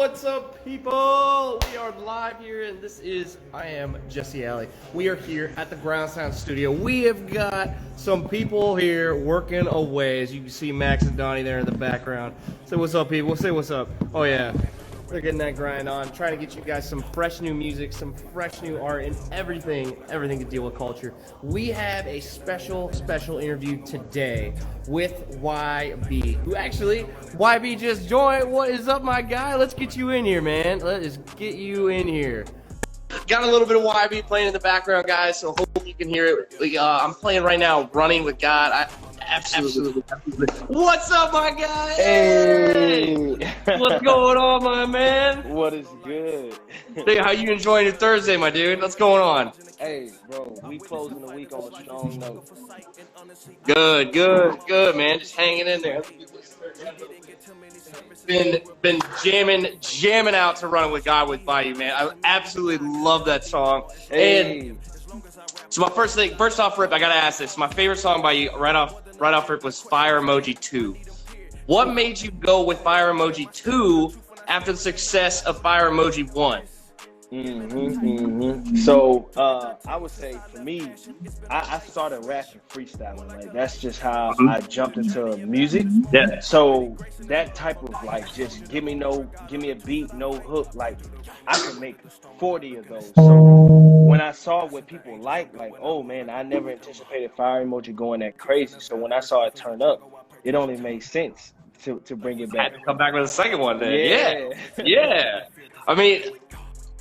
What's up, people? We are live here, and I am Jessey Alley. We are here at the Groundsounds studio. We have got some people here working away. As you can see, Max and Donnie there in the background. Say what's up, people. Say what's up. Oh, yeah. We're getting that grind on, trying to get you guys some fresh new music, some fresh new art, and everything to deal with culture. We have a special interview today with YB, who actually, YB just joined. What is up, my guy? Let's get you in here, man. Let's get you in here. Got a little bit of YB playing in the background, guys, so hope you can hear it. I'm playing right now, Running with God. Absolutely. What's up, my guy? Hey! What's going on, my man? What is good? Hey, how you enjoying your Thursday, my dude? What's going on? Hey, bro, we closing the week on a strong note. Good, man. Just hanging in there. Been jamming out to Running with God with by you, man. I absolutely love that song. Hey. And so my first off rip, I gotta ask this. My favorite song by you right off rip was Fire Emoji 2. What made you go with Fire Emoji 2 after the success of Fire Emoji 1? So I would say for me, I started rapping freestyling. Like that's just how I jumped into music. Yeah. So that type of like just give me a beat, no hook. Like I could make 40 of those. So when I saw what people like, oh man, I never anticipated Fire Emoji going that crazy. So when I saw it turn up, it only made sense to bring it back. Had to come back with a second one then. Yeah. I mean,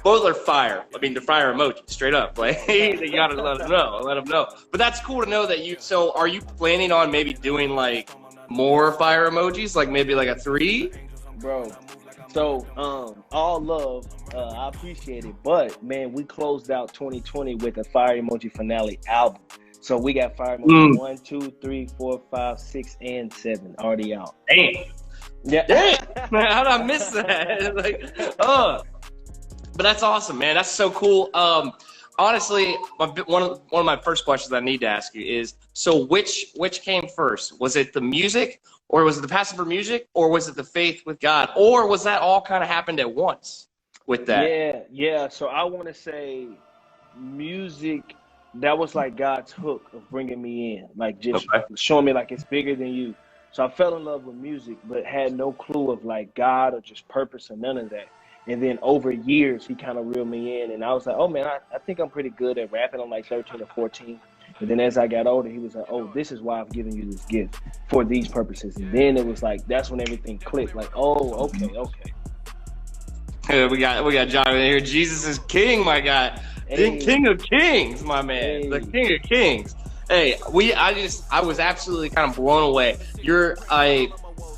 both are fire. I mean, they're fire emojis, straight up. Like, you gotta let them know. But that's cool to know that you. So, are you planning on maybe doing like more fire emojis, like maybe like a 3? Bro, so all love, I appreciate it. But man, we closed out 2020 with a Fire Emoji Finale album. So we got Fire Emoji 1, 2, 3, 4, 5, 6, and 7 already out. Damn. Yeah. Damn. Man, how did I miss that? Like, But that's awesome, man. That's so cool. Honestly, one of my first questions I need to ask you is: so which came first? Was it the music, or was it the passion for music, or was it the faith with God, or was that all kind of happened at once with that? Yeah. So I want to say music. That was like God's hook of bringing me in, like just showing me like it's bigger than you. So I fell in love with music, but had no clue of like God or just purpose or none of that. And then over years, he kind of reeled me in, and I was like, oh man, I think I'm pretty good at rapping. I'm like 13 or 14. And then as I got older, he was like, oh, this is why I've given you this gift for these purposes. And then it was like, that's when everything clicked. Like, oh, okay. Hey, we got John here. Jesus is King, my guy. Hey. The King of Kings, my man. Hey. The King of Kings. Hey, I was absolutely kind of blown away.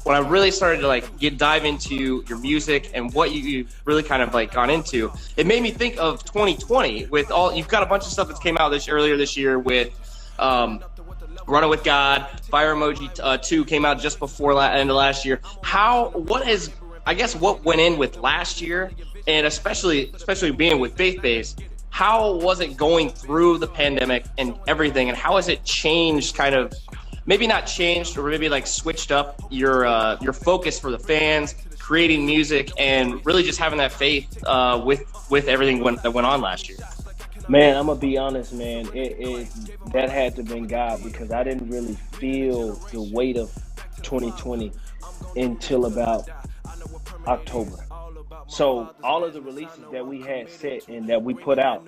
When I really started to dive into your music and what you really kind of like gone into, it made me think of 2020 with you've got a bunch of stuff that came out earlier this year with Running with God, Fire Emoji 2 came out just before end of last year. What went in with last year, and especially being with faith-based, how was it going through the pandemic and everything, and how has it changed kind of, maybe not changed, or maybe like switched up your focus for the fans, creating music, and really just having that faith with everything that went on last year? Man, I'm gonna be honest, man. That had to have been God, because I didn't really feel the weight of 2020 until about October. So all of the releases that we had set and that we put out,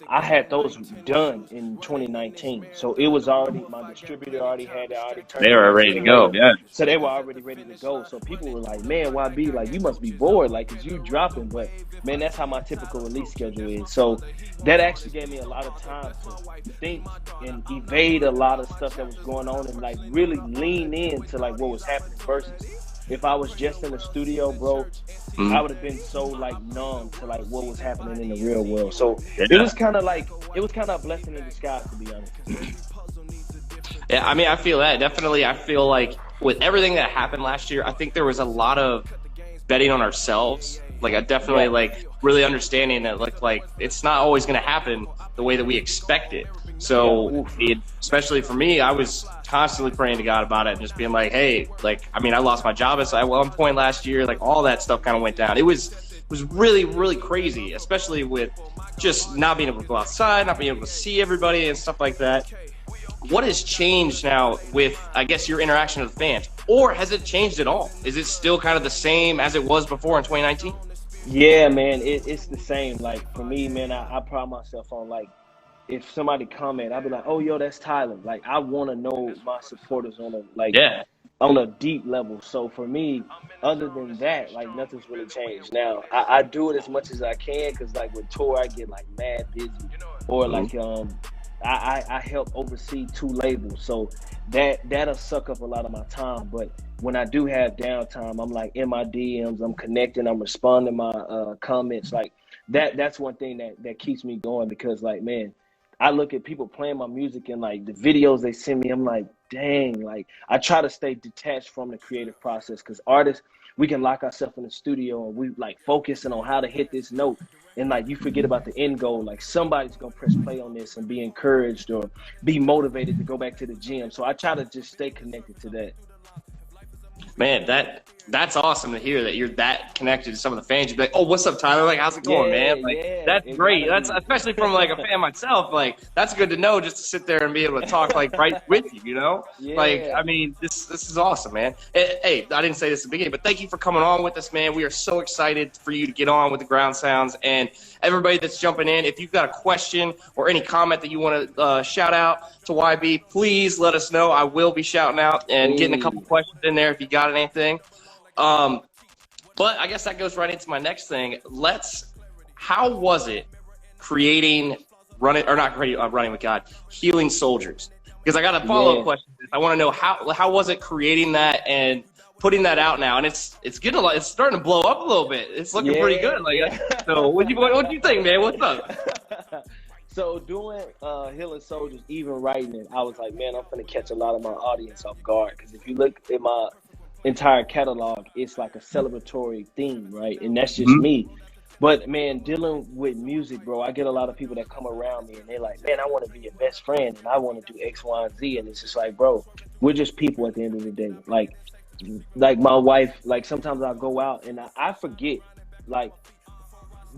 I had those done in 2019. So it was already, my distributor already had it already turned. They were ready to go, yeah. So they were already ready to go. So people were like, man, YB, like you must be bored, like, cause you dropping. But man, that's how my typical release schedule is. So that actually gave me a lot of time to think and evade a lot of stuff that was going on, and like really lean into like what was happening versus if I was just in the studio, bro, I would have been so like numb to like what was happening in the real world. So it was kind of a blessing in disguise, to be honest. Yeah, I mean, I feel that definitely. I feel like with everything that happened last year, I think there was a lot of betting on ourselves. Like I definitely like really understanding that like it's not always going to happen the way that we expect it. So especially for me, I was constantly praying to God about it and just being like, hey, like, I mean, I lost my job at one point last year. Like, all that stuff kind of went down. It was really, really crazy, especially with just not being able to go outside, not being able to see everybody and stuff like that. What has changed now with, I guess, your interaction with fans? Or has it changed at all? Is it still kind of the same as it was before in 2019? Yeah, man, it's the same. Like, for me, man, I pride myself on, like, if somebody comment, I'll be like, oh, yo, that's Tyler. Like, I want to know my supporters on a, like, on a deep level. So for me, other than that, like, nothing's really changed. Now, I do it as much as I can because, like, with tour, I get, like, mad busy. Or, like, I help oversee 2 labels. So that'll suck up a lot of my time. But when I do have downtime, I'm, like, in my DMs, I'm connecting, I'm responding to my comments. Like, that's one thing that keeps me going because, like, man, I look at people playing my music and, like, the videos they send me, I'm like, dang, like, I try to stay detached from the creative process because artists, we can lock ourselves in the studio and we, like, focusing on how to hit this note. And, like, you forget about the end goal. Like, somebody's going to press play on this and be encouraged or be motivated to go back to the gym. So I try to just stay connected to that. Man, that's awesome to hear that you're that connected to some of the fans. You'd be like, oh, what's up, Tyler? Like, how's it going, man? Like, that's great. That's especially from, like, a fan myself. Like, that's good to know just to sit there and be able to talk, like, right with you, you know? Yeah. Like, I mean, this is awesome, man. Hey, I didn't say this at the beginning, but thank you for coming on with us, man. We are so excited for you to get on with the Groundsounds. And everybody that's jumping in, if you've got a question or any comment that you want to shout out to YB, please let us know. I will be shouting out and getting a couple questions in there if you got anything. But I guess that goes right into my next thing. How was it creating, running with God, Healing Soldiers? Because I got a follow-up question. I want to know how was it creating that and putting that out now? And it's getting it's starting to blow up a little bit. It's looking pretty good. Like, so what do you think, man? What's up? So doing Healing Soldiers, even writing it, I was like, man, I'm gonna catch a lot of my audience off guard. Because if you look at my entire catalog, it's like a celebratory theme, right? And that's just me. But man, dealing with music, bro, I get a lot of people that come around me and they're like, man, I want to be your best friend and I want to do X, Y, and Z. And it's just like, bro, we're just people at the end of the day. Like my wife, like sometimes I'll go out and I forget, like,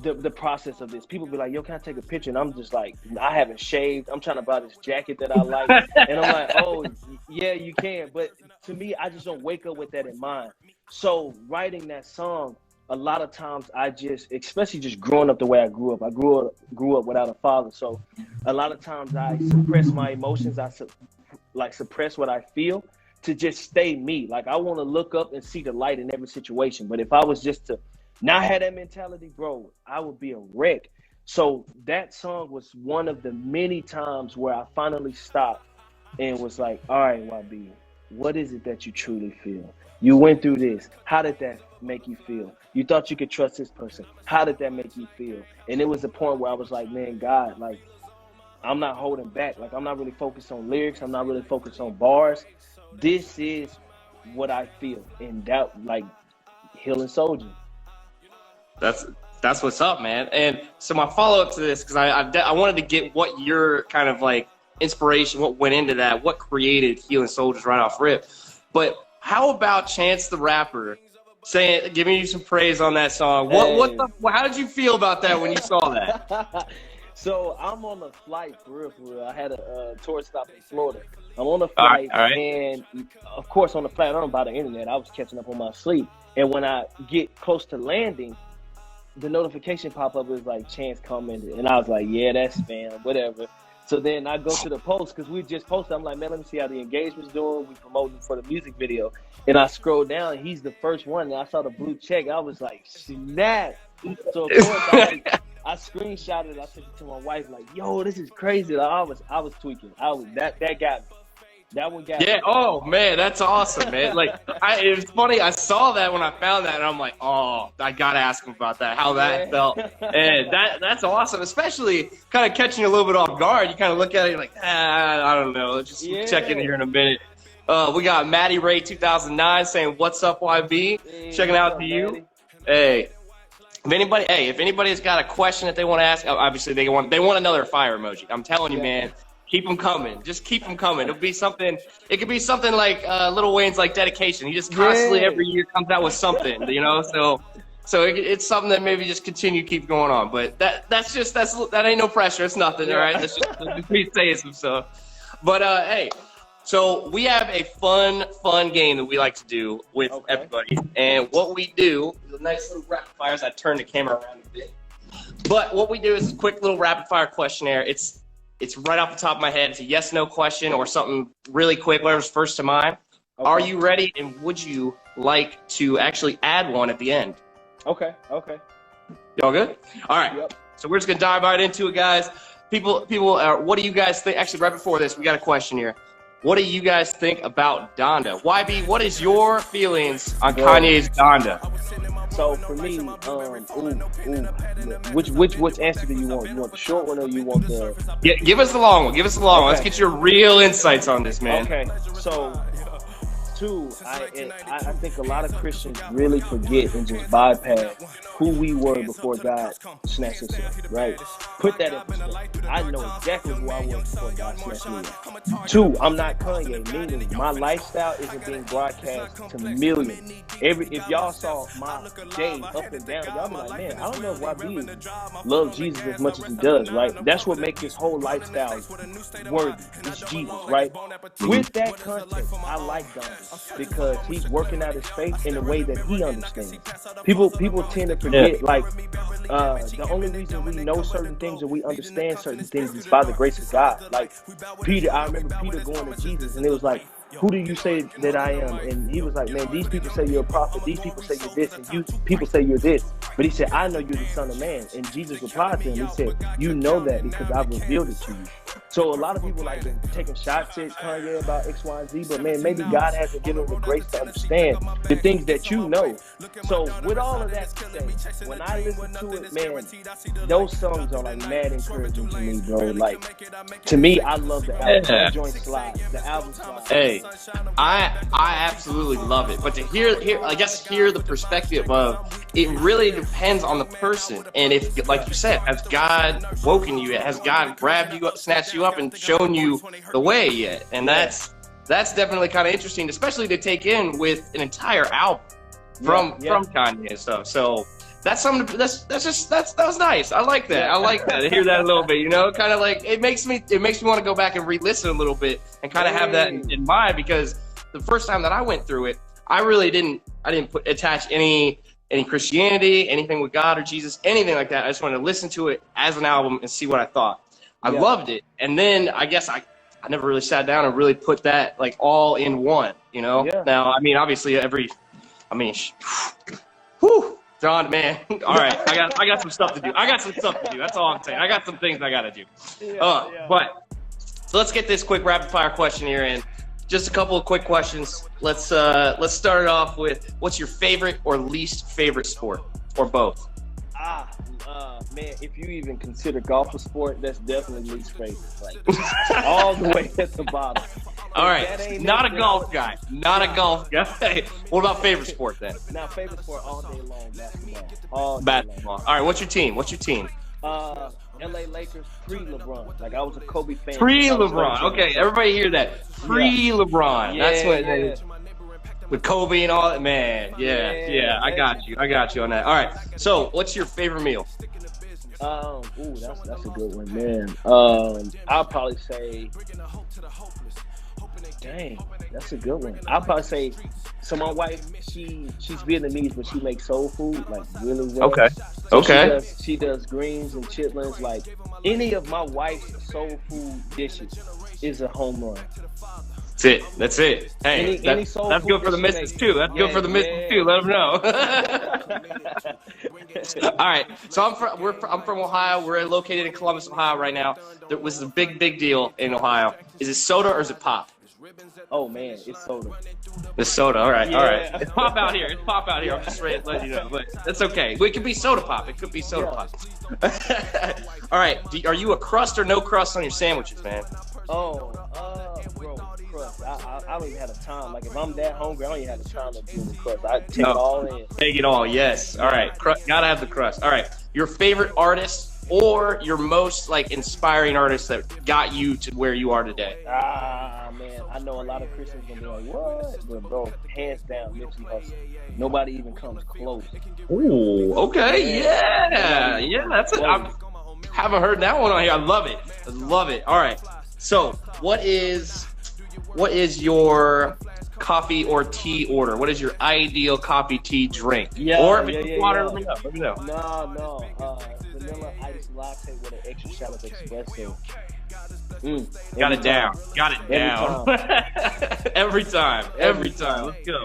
the process of this. People be like, yo, can I take a picture? And I'm just like, I haven't shaved. I'm trying to buy this jacket that I like. And I'm like, oh, yeah, you can. But to me, I just don't wake up with that in mind. So writing that song, a lot of times I just, especially just growing up the way I grew up. I grew up without a father. So a lot of times I suppress my emotions. I suppress what I feel to just stay me. Like, I want to look up and see the light in every situation. But if I was just to not have that mentality, bro, I would be a wreck. So that song was one of the many times where I finally stopped and was like, all right, YB, what is it that you truly feel? You went through this. How did that make you feel? You thought you could trust this person. How did that make you feel? And it was a point where I was like, man, God, like, I'm not holding back. Like, I'm not really focused on lyrics. I'm not really focused on bars. This is what I feel. And that, like, Healing Soldier. That's what's up, man. And so my follow-up to this, because I wanted to get what your kind of like inspiration, what went into that, what created Healing Soldiers right off rip. But how about Chance the Rapper giving you some praise on that song? How did you feel about that when you saw that? So I'm on a flight, for real. I had a tour stop in Florida. I'm on a flight, and of course on the flight, I don't know about the internet. I was catching up on my sleep. And when I get close to landing, the notification pop up is like Chance commented, and I was like, yeah, that's spam, whatever. So then I go to the post because we just posted. I'm like, man, let me see how the engagement's doing. We promoting for the music video, and I scroll down, and he's the first one. And I saw the blue check. I was like, snap. So of course I screenshotted it. I sent it to my wife, like, yo, this is crazy. Like, I was tweaking. That got me. That one got me. Oh man, that's awesome, man. Like, it was funny. I saw that when I found that, and I'm like, oh, I gotta ask him about that, how that felt. And that's awesome, especially kind of catching you a little bit off guard. You kind of look at it, you're like, I don't know. Let's just check in here in a minute. We got Maddie Ray 2009 saying, "What's up, YB?" Checking out to you. Maddie. Hey. If anybody's got a question that they want to ask, obviously they want another fire emoji. I'm telling you, man. Keep them coming. Just keep them coming. It'll be something. It could be something like Lil Wayne's like dedication. He just constantly every year comes out with something, you know. So it's something that maybe just keep going on. But that ain't no pressure. It's nothing. All right. That's just me saying some stuff. But hey, so we have a fun game that we like to do with everybody, and what we do is a nice little rapid fires. I turn the camera around a bit. But what we do is a quick little rapid fire questionnaire. It's right off the top of my head. It's a yes/no question or something really quick, whatever's first to mind. Okay. Are you ready? And would you like to actually add one at the end? Okay. Y'all good? All right. Yep. So we're just gonna dive right into it, guys. People, what do you guys think? Actually, right before this, we got a question here. What do you guys think about Donda? YB, what is your feelings on Kanye's Donda? So for me, which answer do you want? You want the short one or you want the? Yeah, give us the long one. Let's get your real insights on this, man. Okay, so two, I think a lot of Christians really forget and just bypass who we were before God snatched us up, right? Put that in perspective. I know exactly who I was before God snatched me up. Two, I'm not Kanye, meaning my lifestyle isn't being broadcast to millions. If y'all saw my day up and down, y'all be like, man, I don't know if YB loves Jesus as much as he does, right? That's what makes his whole lifestyle worthy. It's Jesus, right? With that context, I like Donda because he's working out his faith in a way that he understands. People tend to forget, the only reason we know certain things and we understand certain things is by the grace of God. Like Peter, I remember Peter going to Jesus and it was like, who do you say that I am? And he was like, man, these people say you're a prophet. These people say you're this. And people say you're this. But he said, I know you're the Son of Man. And Jesus replied to him. He said, you know that because I've revealed it to you. So a lot of people like been taking shots at Kanye about X, Y, and Z. But man, maybe God hasn't given him the grace to understand the things that you know. So with all of that to say, when I listen to it, man, those songs are like mad encouraging to me, bro. Like, to me, I love the album. The joint slide, the album slide. Hey, I absolutely love it. But to hear the perspective of it really depends on the person. And if, like you said, has God woken you? Has God grabbed you up, snatched you up, and shown you the way yet? And that's definitely kind of interesting, especially to take in with an entire album from Kanye and stuff. So that's something. That was nice. I like that. I like that. To hear that a little bit, you know, kind of like it makes me want to go back and re-listen a little bit and kind of have that in mind, because the first time that I went through it, I really didn't attach any Christianity, anything with God or Jesus, anything like that. I just wanted to listen to it as an album and see what I thought. I loved it, and then I guess I never really sat down and really put that like all in one, you know. Now, I mean, obviously whew. John, man. All right, I got some stuff to do. That's all I'm saying. I got some things I gotta do. But so let's get this quick rapid fire question here in. Just a couple of quick questions. Let's start it off with, what's your favorite or least favorite sport, or both? Man, if you even consider golf a sport, that's definitely least favorite. Like all the way at the bottom. All right, not a golf guy. A golf guy. What about favorite sport then? Now, favorite sport all day long, basketball. Basketball. All right, what's your team? LA Lakers pre-LeBron. Like, I was a Kobe fan. Pre-LeBron. Okay, everybody hear that. Pre-LeBron. That's what with Kobe and all that. Man, yeah. I got you on that. All right. So, what's your favorite meal? That's a good one, man. I'll probably say, dang, that's a good one. I'll probably say, so my wife, she's Vietnamese, but she makes soul food like really well. Okay. She does greens and chitlins. Like, any of my wife's soul food dishes is a home run. That's it. Hey, that's good for the missus too. That's good for the missus too. Let them know. All right. So I'm from Ohio. We're located in Columbus, Ohio right now. There was a big deal in Ohio. Is it soda or is it pop? Oh man, it's soda. It's soda. All right. It's pop out here. I'm just ready to let you know, but that's okay. It could be soda pop. Pop. All right. Are you a crust or no crust on your sandwiches, man? Bro, crust. I don't even have the time. Like, if I'm that hungry, I don't even have the time to do the crust. I take it all in. Take it all. Yes. All right. Gotta have the crust. All right. Your favorite artist or your most like inspiring artist that got you to where you are today? Man, I know a lot of Christians gonna be like, what? But bro, hands down, Nipsey Hussle. Nobody even comes close. Ooh, okay, yeah. That's it. I haven't heard that one on here. I love it. All right. So, what is your coffee or tea order? What is your ideal coffee tea drink? Or if it's water, let me know. No. Vanilla ice latte with an extra shot of espresso. Got it down. Every time. Let's go.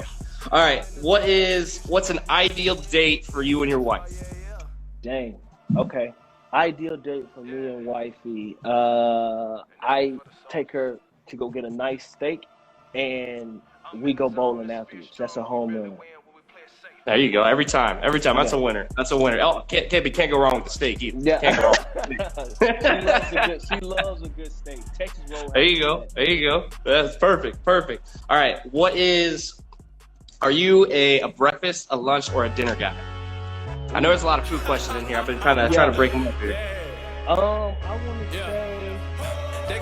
All right. What's an ideal date for you and your wife? Dang. Okay. Ideal date for me and wifey. I take her to go get a nice steak, and we go bowling afterwards. That's a home run. There you go. Every time. That's a winner. Oh, can't go wrong with the steak either. Yeah. Can't go wrong with the steak. She loves a good steak. Texas roll. There you go. That's perfect. All right. Are you a breakfast, a lunch, or a dinner guy? I know there's a lot of food questions in here. I've been trying to break them up here. I want to say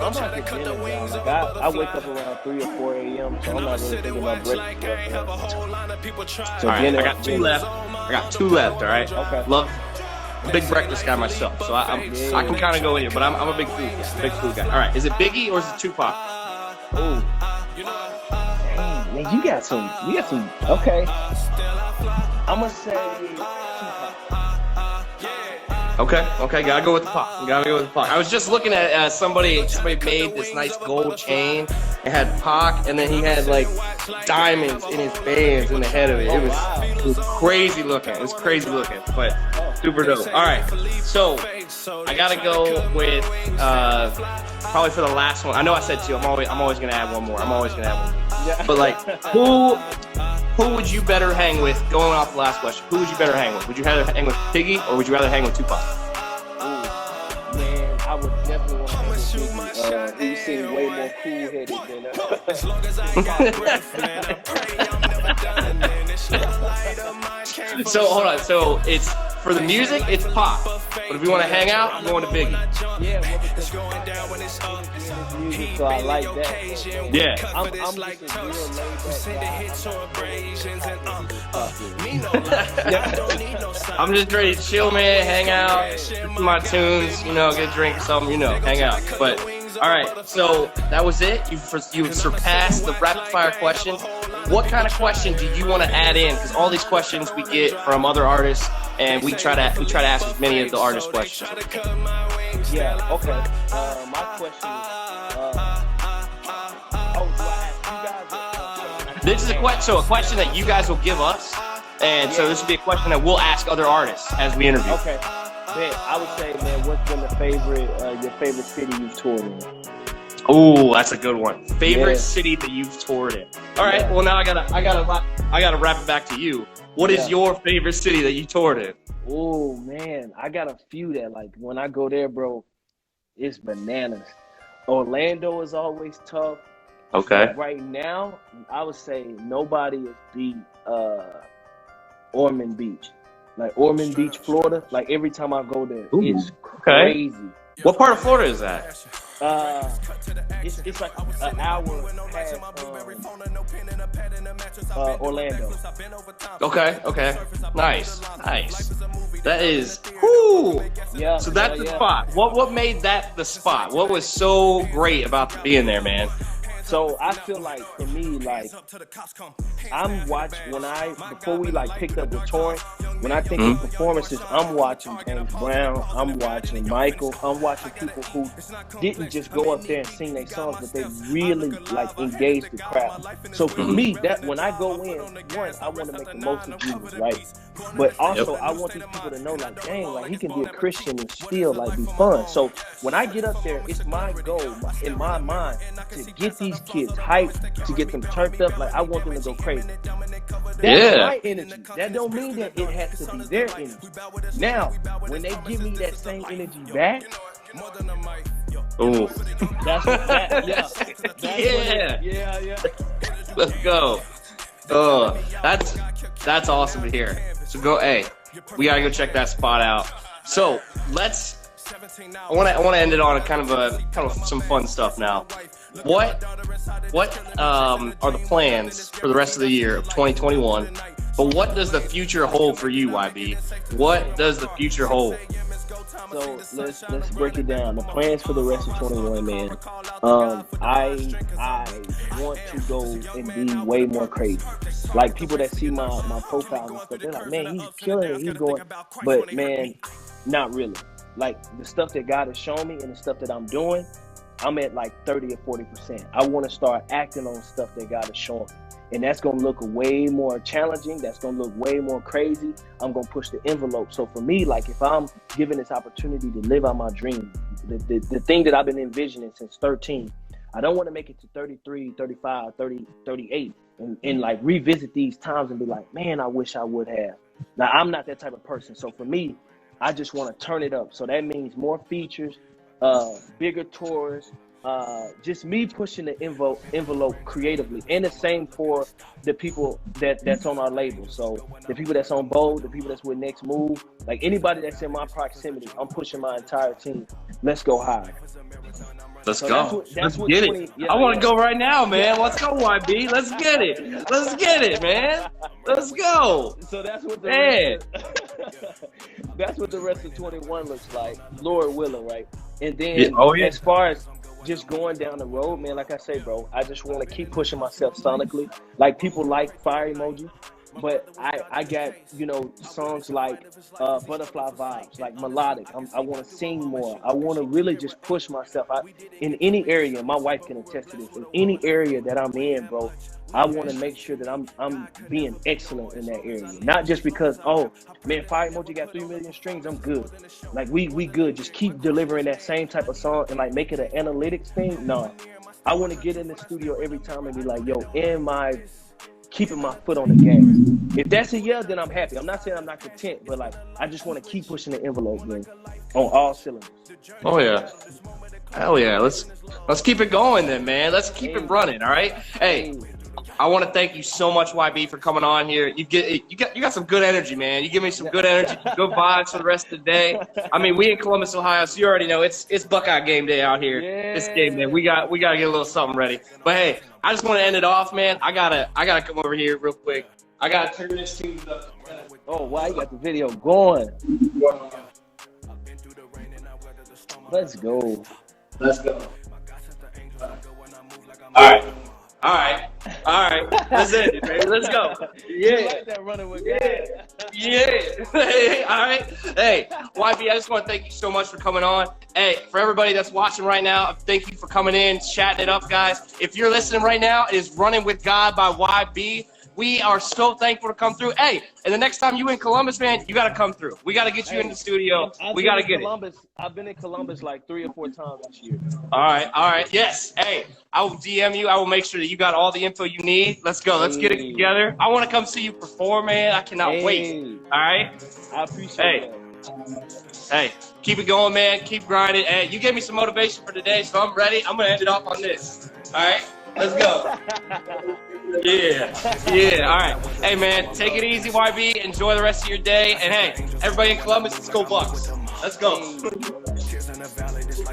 I'm not a dinner guy. Like I wake up around 3 or 4 a.m., so I'm not really thinking about breakfast. So all right, I got two left. All right. Okay. I'm a big breakfast guy myself, so I can kind of go in here, but I'm a big food guy. All right. Is it Biggie or is it Tupac? Oh. Man, you got some. Okay. I'm gonna say Tupac. Okay, gotta go with the Pac. I was just looking at somebody made this nice gold chain. It had Pac, and then he had like diamonds in his bands in the head of it. It was crazy looking. But super dope. All right, so I gotta go with probably for the last one. I know I said two. I'm always gonna add one more. Yeah. But like, who would you better hang with? Going off the last question, who would you better hang with? Would you rather hang with Biggie or would you rather hang with Tupac? Man, I would definitely want to hang with Biggie. He seemed way more cool-headed than So hold on. So it's for the music, it's Pac. But if you want to hang out, I'm going to Biggie. Yeah, music, so I like that. Yeah. I'm just a real I'm just ready to chill, man, hang out, listen to my tunes, get a drink or something, hang out. But all right, so that was it. You surpassed the rapid fire question. What kind of question do you want to add in? Because all these questions we get from other artists, and we try to ask as many of the artist questions. Yeah. Okay. My question is, this is a question that you guys will give us, and so this will be a question that we'll ask other artists as we interview. Okay. Man, I would say, man, what's been your favorite city you've toured in? Oh, that's a good one. Favorite city that you've toured in. All right. Well, now I gotta wrap it back to you. What is your favorite city that you toured in? Oh man, I got a few that like when I go there, bro, it's bananas. Orlando is always tough. Okay. But right now, I would say nobody has beat Ormond Beach. Like Ormond Beach, Florida. Like every time I go there, it's crazy. What part of Florida is that? It's like an hour past Orlando. Okay. Nice. That is, whoo. Yeah. So that's the spot. What made that the spot? What was so great about being there, man? So I feel like for me, like I'm watching before we like picked up the touring, when I think of performances, I'm watching James Brown, I'm watching Michael, I'm watching people who didn't just go up there and sing their songs, but they really like engaged the crowd. So for me, that when I go in, one, I want to make the most of Jesus, right? But also I want these people to know like, dang, like he can be a Christian and still like be fun. So when I get up there, it's my goal in my mind to get these kids hyped, to get them turned up. Like I want them to go crazy. That's my energy. That don't mean that it has to be their energy. Now, when they give me that same energy back, that's Let's go. That's awesome to hear. So we gotta go check that spot out. So let's I want to end it on a kind of some fun stuff now. What are the plans for the rest of the year of 2021? But what does the future hold for you, YB? What does the future hold? So let's break it down. The plans for the rest of 21, man. I want to go and be way more crazy. Like people that see my profile and stuff, they're like, man, he's killing it, he's going. But man, not really. Like the stuff that God has shown me and the stuff that I'm doing, I'm at like 30 or 40%. I want to start acting on stuff that God has shown me. And that's going to look way more challenging. That's going to look way more crazy. I'm going to push the envelope. So for me, like if I'm given this opportunity to live out my dream, the thing that I've been envisioning since 13, I don't want to make it to 33, 35, 30, 38 and like revisit these times and be like, man, I wish I would have. Now, I'm not that type of person. So for me, I just want to turn it up. So that means more features, bigger tours, just me pushing the envelope creatively, and the same for the people that's on our label. So the people that's on Bold, the people that's with Next Move, like anybody that's in my proximity, I'm pushing my entire team. Let's go high. Let's go. Let's get it. I want to go right now, man. Let's go, YB. Let's get it. Let's get it, man. Let's go. So that's what the that's what the rest of 21 looks like, Lord willing, right? And then as far as just going down the road, man, like I say, bro, I just want to keep pushing myself sonically. Like people like Fire Emoji, but I got, you know, songs like Butterfly Vibes, like melodic. I want to sing more. I want to really just push myself. In any area, my wife can attest to this, in any area that I'm in, bro, I want to make sure that I'm being excellent in that area. Not just because, oh, man, Fire Emoji got 3 million streams, I'm good. Like, we good. Just keep delivering that same type of song and, like, make it an analytics thing. No. I want to get in the studio every time and be like, yo, am I keeping my foot on the gas? If that's a yeah, then I'm happy. I'm not saying I'm not content, but, like, I just want to keep pushing the envelope, man, on all cylinders. Oh, yeah. Hell yeah. Let's keep it going then, man. Let's keep it running, all right? Hey. I want to thank you so much, YB, for coming on here. You got some good energy, man. You give me some good energy, good vibes for the rest of the day. I mean, we in Columbus, Ohio, so you already know it's Buckeye game day out here. Yeah. It's game day. We got to get a little something ready. But hey, I just want to end it off, man. I gotta come over here real quick. I gotta turn this to the. Oh, wow, you got the video going. Let's go. Let's go. All right. Let's end it, baby. Let's go. Yeah. You like that running with guys. Yeah. All right. Hey, YB, I just want to thank you so much for coming on. Hey, for everybody that's watching right now, thank you for coming in, chatting it up, guys. If you're listening right now, it is Running with God by YB. We are so thankful to come through. Hey, and the next time you in Columbus, man, you got to come through. We got to get you in the studio. We got to get it. I've been in Columbus like 3 or 4 times this year. All right. Yes. Hey, I will DM you. I will make sure that you got all the info you need. Let's go. Let's get it together. I want to come see you perform, man. I cannot wait. All right? I appreciate that. Hey, keep it going, man. Keep grinding. Hey, you gave me some motivation for today, so I'm ready. I'm going to end it off on this. All right? Let's go. Yeah. All right. Hey, man, take it easy, YB. Enjoy the rest of your day. And, hey, everybody in Columbus, let's go Bucks. Let's go.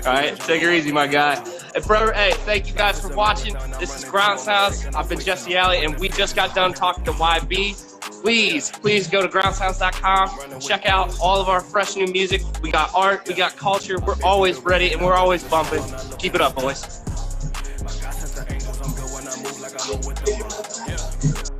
All right. Take it easy, my guy. And forever, hey, thank you guys for watching. This is Groundsounds. I've been Jessey Alley, and we just got done talking to YB. Please go to groundsounds.com. Check out all of our fresh new music. We got art. We got culture. We're always ready, and we're always bumping. Keep it up, boys.